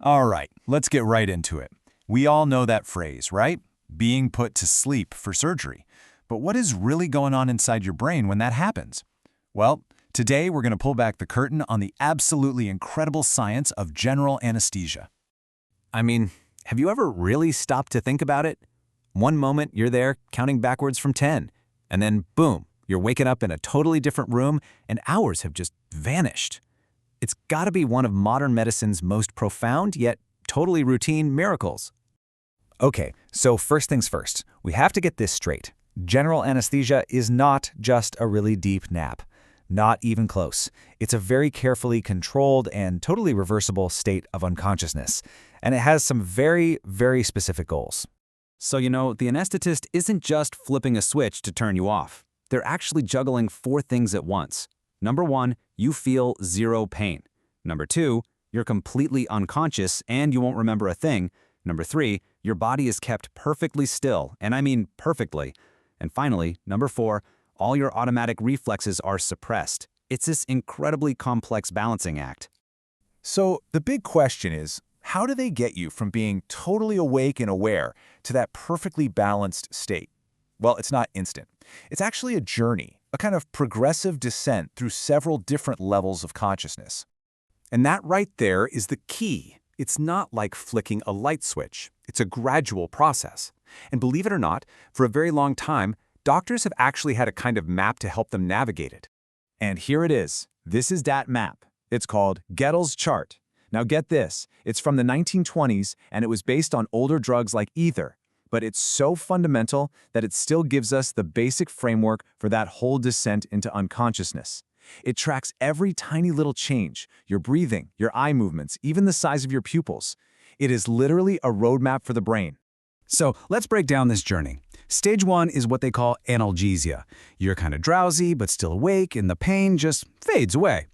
All right, let's get right into it. We all know that phrase, right? Being put to sleep for surgery. But what is really going on inside your brain when that happens? Well, today we're going to pull back the curtain on the absolutely incredible science of general anesthesia. I mean, have you ever really stopped to think about it? One moment you're there counting backwards from 10, and then boom, you're waking up in a totally different room and hours have just vanished. It's gotta be one of modern medicine's most profound yet totally routine miracles. Okay, so first things first, we have to get this straight. General anesthesia is not just a really deep nap. Not even close. It's a very carefully controlled and totally reversible state of unconsciousness, and it has some very, very specific goals. So the anesthetist isn't just flipping a switch to turn you off. They're actually juggling 4 things at once. Number 1, you feel 0 pain. Number 2, you're completely unconscious and you won't remember a thing. Number 3, your body is kept perfectly still, and I mean perfectly. And finally, number 4, all your automatic reflexes are suppressed. It's this incredibly complex balancing act. So the big question is, how do they get you from being totally awake and aware to that perfectly balanced state? Well, it's not instant. It's actually a journey, a kind of progressive descent through several different levels of consciousness. And that right there is the key. It's not like flicking a light switch. It's a gradual process. And believe it or not, for a very long time, doctors have actually had a kind of map to help them navigate it. And here it is. This is that map. It's called Gettle's chart. Now get this, it's from the 1920s and it was based on older drugs like ether, but it's so fundamental that it still gives us the basic framework for that whole descent into unconsciousness. It tracks every tiny little change, your breathing, your eye movements, even the size of your pupils. It is literally a roadmap for the brain. So let's break down this journey. Stage 1 is what they call analgesia. You're kind of drowsy but still awake and the pain just fades away.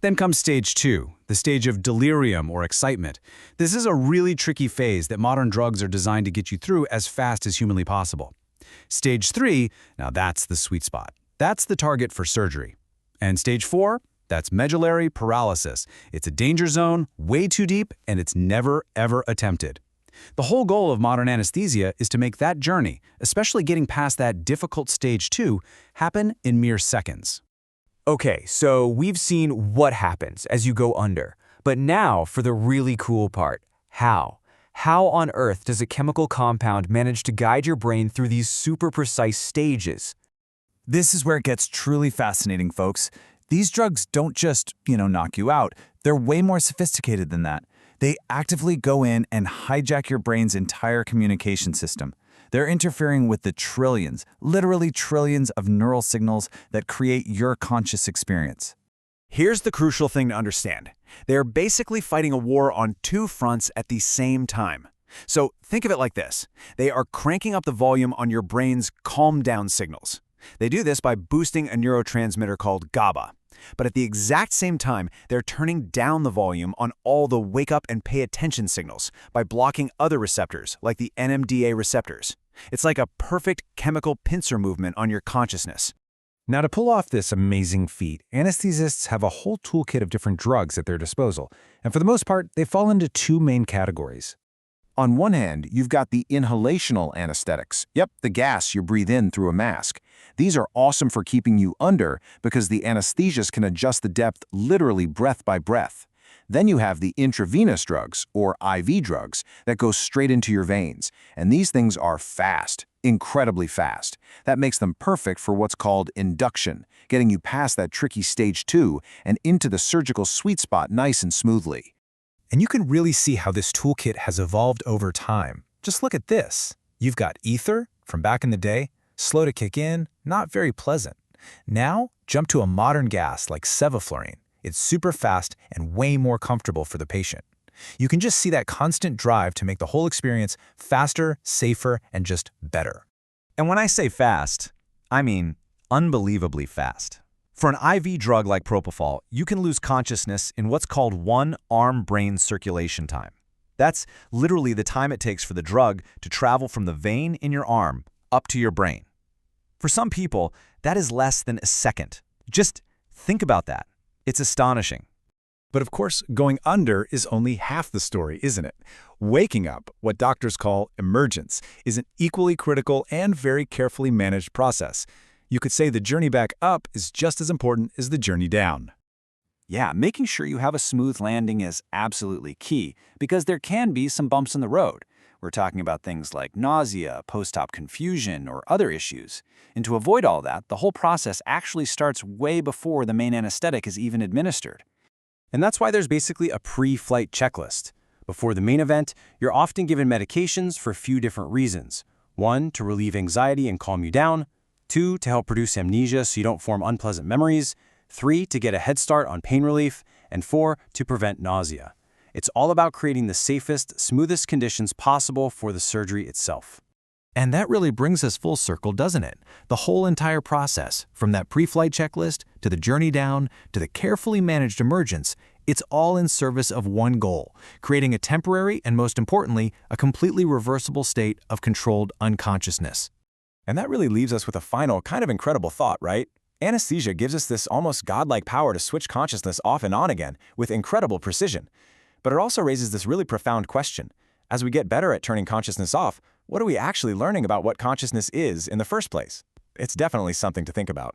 Then comes stage 2, the stage of delirium or excitement. This is a really tricky phase that modern drugs are designed to get you through as fast as humanly possible. Stage 3, now that's the sweet spot. That's the target for surgery. And stage 4, that's medullary paralysis. It's a danger zone, way too deep, and it's never, ever attempted. The whole goal of modern anesthesia is to make that journey, especially getting past that difficult stage 2, happen in mere seconds. Okay, so we've seen what happens as you go under. But now for the really cool part. How? How on earth does a chemical compound manage to guide your brain through these super precise stages? This is where it gets truly fascinating, folks. These drugs don't just, knock you out. They're way more sophisticated than that. They actively go in and hijack your brain's entire communication system. They're interfering with the trillions, literally trillions of neural signals that create your conscious experience. Here's the crucial thing to understand. They're basically fighting a war on 2 fronts at the same time. So think of it like this. They are cranking up the volume on your brain's calm down signals. They do this by boosting a neurotransmitter called GABA. But at the exact same time, they're turning down the volume on all the wake up and pay attention signals by blocking other receptors like the NMDA receptors. It's like a perfect chemical pincer movement on your consciousness. Now, to pull off this amazing feat, anesthesists have a whole toolkit of different drugs at their disposal, and for the most part, they fall into 2 main categories. On one hand, you've got the inhalational anesthetics. Yep, the gas you breathe in through a mask. These are awesome for keeping you under because the anesthesiast can adjust the depth literally breath by breath. Then you have the intravenous drugs, or IV drugs, that go straight into your veins. And these things are fast, incredibly fast. That makes them perfect for what's called induction, getting you past that tricky stage 2 and into the surgical sweet spot nice and smoothly. And you can really see how this toolkit has evolved over time. Just look at this. You've got ether from back in the day, slow to kick in, not very pleasant. Now, jump to a modern gas like sevoflurane. It's super fast and way more comfortable for the patient. You can just see that constant drive to make the whole experience faster, safer, and just better. And when I say fast, I mean unbelievably fast. For an IV drug like propofol, you can lose consciousness in what's called 1 arm-brain circulation time. That's literally the time it takes for the drug to travel from the vein in your arm up to your brain. For some people, that is less than a second. Just think about that. It's astonishing. But of course, going under is only half the story, isn't it? Waking up, what doctors call emergence, is an equally critical and very carefully managed process. You could say the journey back up is just as important as the journey down. Yeah, making sure you have a smooth landing is absolutely key, because there can be some bumps in the road. We're talking about things like nausea, post-op confusion, or other issues. And to avoid all that, the whole process actually starts way before the main anesthetic is even administered. And that's why there's basically a pre-flight checklist. Before the main event, you're often given medications for a few different reasons. 1, to relieve anxiety and calm you down. 2, to help reduce amnesia so you don't form unpleasant memories. 3, to get a head start on pain relief. And 4, to prevent nausea. It's all about creating the safest, smoothest conditions possible for the surgery itself. And that really brings us full circle, doesn't it? The whole entire process, from that pre-flight checklist, to the journey down, to the carefully managed emergence, it's all in service of one goal, creating a temporary and, most importantly, a completely reversible state of controlled unconsciousness. And that really leaves us with a final, kind of incredible thought, right? Anesthesia gives us this almost godlike power to switch consciousness off and on again with incredible precision. But it also raises this really profound question. As we get better at turning consciousness off, what are we actually learning about what consciousness is in the first place? It's definitely something to think about.